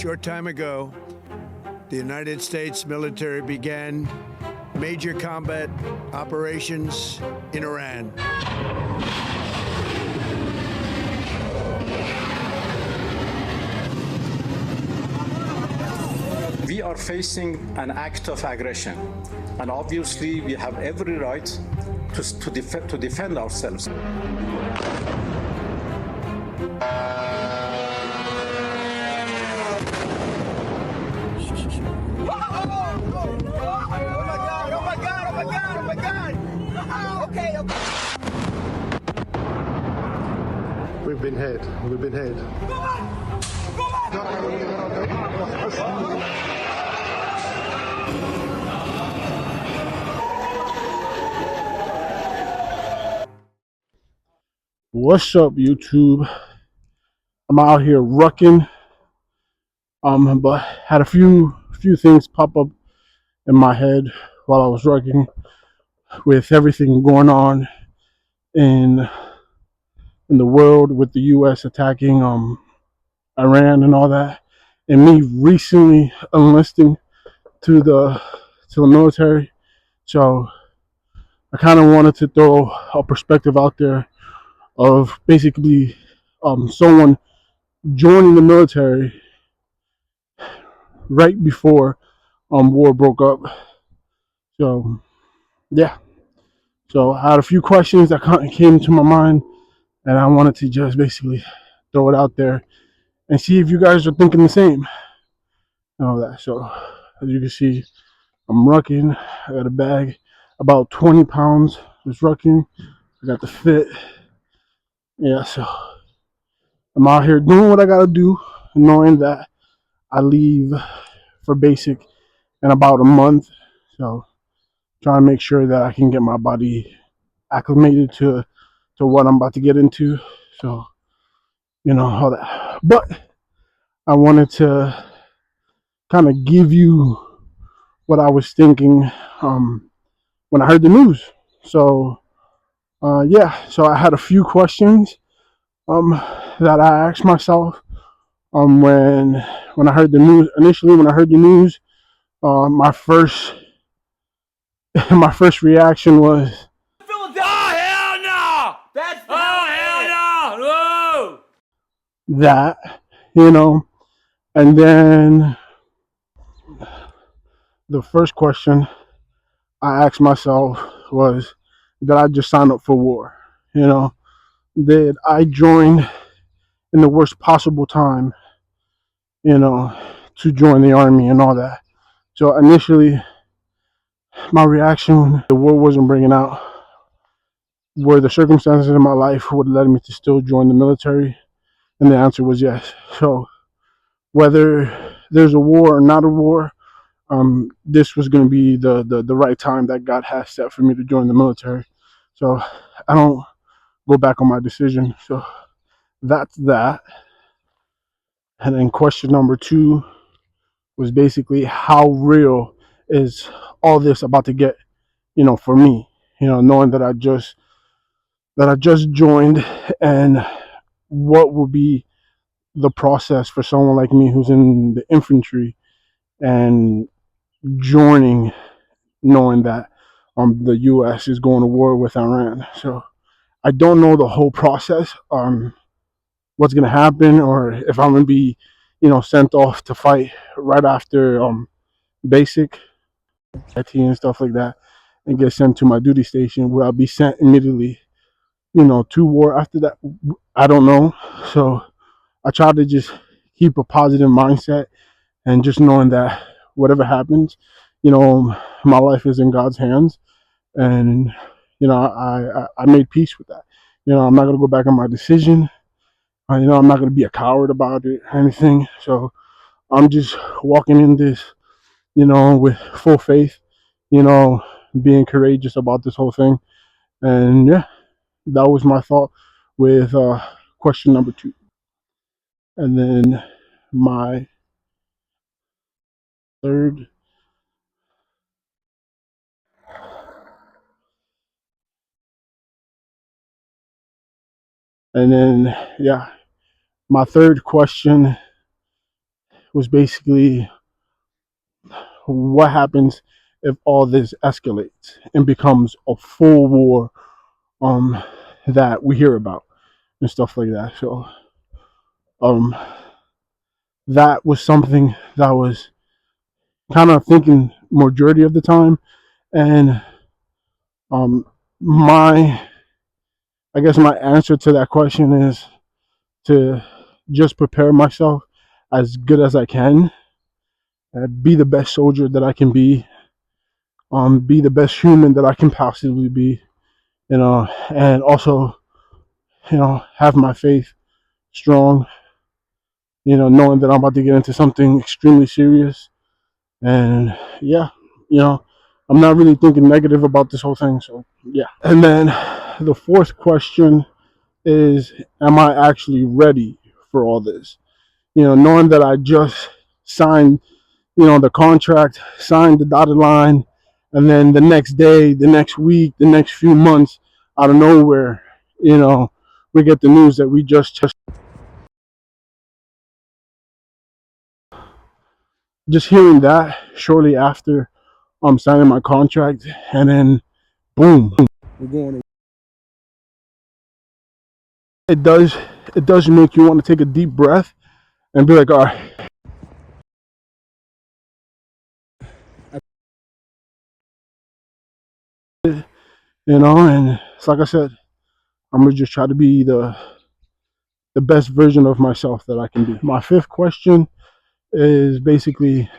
short time ago, the United States military began major combat operations in Iran. We are facing an act of aggression, and obviously we have every right to defend ourselves. We've been hit. We've been hit. What's up, YouTube? I'm out here rucking, but had a few things pop up in my head while I was rucking with everything going on in the world with the U.S. attacking Iran and all that, and me recently enlisting to the military. So I kind of wanted to throw a perspective out there of basically someone joining the military right before war broke up. So yeah, so I had a few questions that came to my mind, and I wanted to just basically throw it out there and see if you guys are thinking the same and all that. So as you can see, I'm rucking. I got a bag about 20 pounds. Just rucking. I got the fit. Yeah, so I'm out here doing what I gotta do, knowing that I leave for basic in about a month. So trying to make sure that I can get my body acclimated to what I'm about to get into. So all that. But I wanted to kind of give you what I was thinking when I heard the news. So yeah, so I had a few questions that I asked myself when I heard the news. Initially, when I heard the news, my first my first reaction was, "Oh hell no! That's hell no! No!" That, and then the first question I asked myself was, did I just sign up for war? Did I join in the worst possible time, to join the army and all that? So initially, my reaction when the war wasn't bringing out were the circumstances in my life would led me to still join the military, and the answer was yes. So whether there's a war or not a war, this was going to be the right time that God has set for me to join the military. So I don't go back on my decision. So that's that. And then question number 2 was basically, how real is all this about to get, for me, knowing that I just joined, and what will be the process for someone like me who's in the infantry and joining, knowing that the U.S. is going to war with Iran. So I don't know the whole process, what's going to happen, or if I'm going to be, sent off to fight right after basic IT and stuff like that, and get sent to my duty station, where I'll be sent immediately, to war after that. I don't know. So I try to just keep a positive mindset, and just knowing that whatever happens, my life is in God's hands, and I made peace with that. I'm not gonna go back on my decision. I'm not gonna be a coward about it or anything. So I'm just walking in this, with full faith, being courageous about this whole thing. And yeah, that was my thought with question number 2. And then my third, my third question was basically what happens if all this escalates and becomes a full war that we hear about and stuff like that. So um that was something that I was kind of thinking majority of the time. And um my I guess my answer to that question is to just prepare myself as good as I can, be the best soldier that I can be the best human that I can possibly be, and also, have my faith strong, knowing that I'm about to get into something extremely serious. And yeah, you know, I'm not really thinking negative about this whole thing. So yeah. And then the fourth question is, am I actually ready for all this? Knowing that I just signed, the contract, signed the dotted line, and then the next day, the next week, the next few months, out of nowhere, we get the news that we just hearing that shortly after signing my contract, and then boom, we're going. It does make you want to take a deep breath and be like, all right, and it's like I said, I'm gonna just try to be the best version of myself that I can be. My fifth question is basically,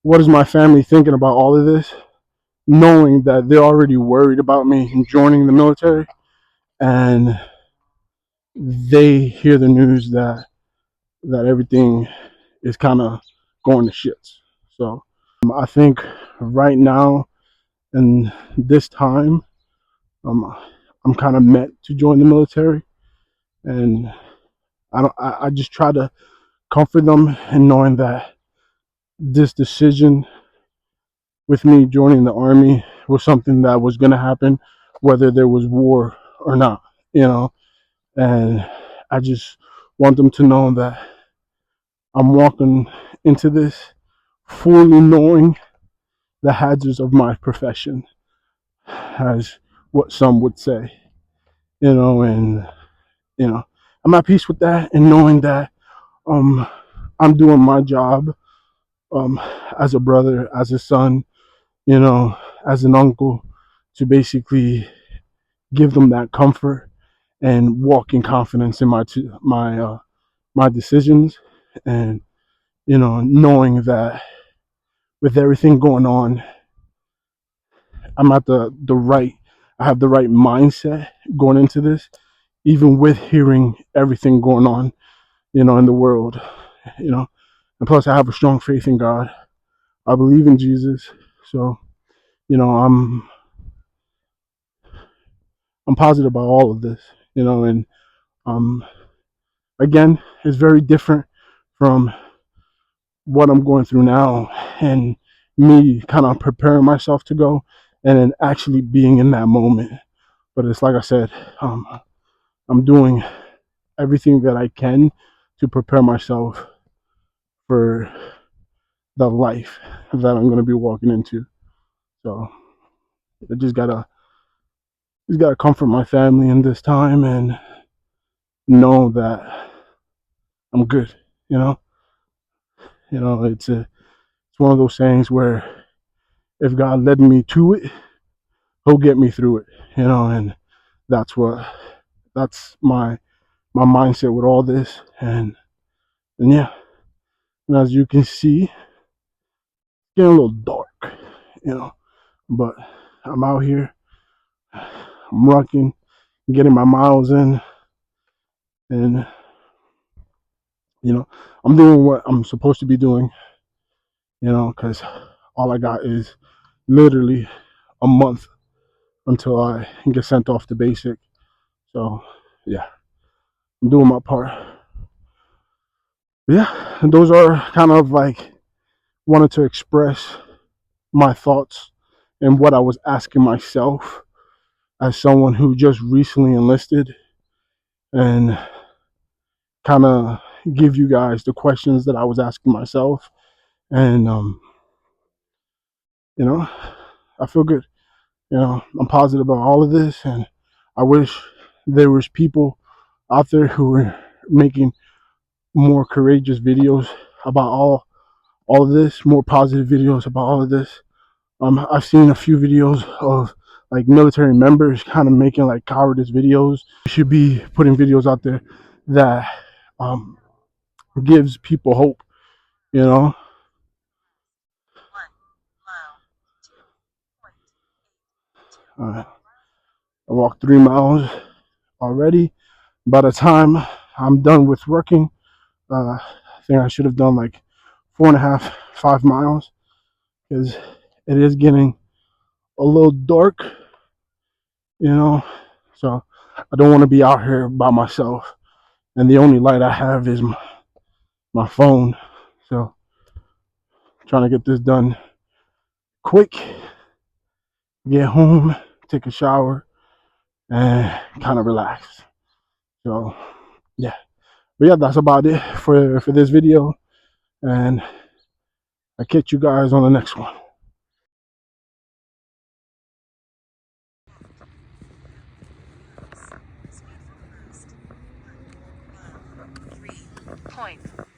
what is my family thinking about all of this, knowing that they're already worried about me joining the military, and they hear the news that everything is kind of going to shits. So I think right now and this time, um, I'm kind of meant to join the military, and I just try to comfort them in knowing that this decision with me joining the army was something that was going to happen, whether there was war or not, and I just want them to know that I'm walking into this fully knowing the hazards of my profession, as what some would say, and I'm at peace with that, and knowing that um I'm doing my job um as a brother, as a son, as an uncle, to basically give them that comfort and walk in confidence in my decisions, and knowing that with everything going on, I'm at the right I have the right mindset going into this, even with hearing everything going on, in the world, you know. And plus, I have a strong faith in God. I believe in Jesus, so I'm positive about all of this, and um, again, it's very different from what I'm going through now, and me kind of preparing myself to go, and then actually being in that moment. But it's like I said, I'm doing everything that I can to prepare myself for the life that I'm going to be walking into. So I just gotta comfort my family in this time and know that I'm good. You know, it's one of those sayings where if God led me to it, He'll get me through it. And that's my mindset with all this. And yeah, and as you can see, it's getting a little dark. You know, but I'm out here, I'm rocking, getting my miles in, and I'm doing what I'm supposed to be doing. Because all I got is literally a month until I get sent off to basic. So yeah, I'm doing my part. But yeah, and those are kind of like, wanted to express my thoughts and what I was asking myself as someone who just recently enlisted, and kind of give you guys the questions that I was asking myself. And you know, I feel good. You know, I'm positive about all of this, and I wish there was people out there who were making more courageous videos about all of this, more positive videos about all of this. I've seen a few videos of like military members kind of making like cowardice videos. We should be putting videos out there that gives people hope, you know. I walked 3 miles already. By the time I'm done with working, I think I should have done like 4.5, 5 miles, because it is getting a little dark, you know. So I don't want to be out here by myself, and the only light I have is my phone. So I'm trying to get this done quick, get home, take a shower, and kind of relax. So yeah, but yeah, that's about it for this video, and I'll catch you guys on the next one. 3.5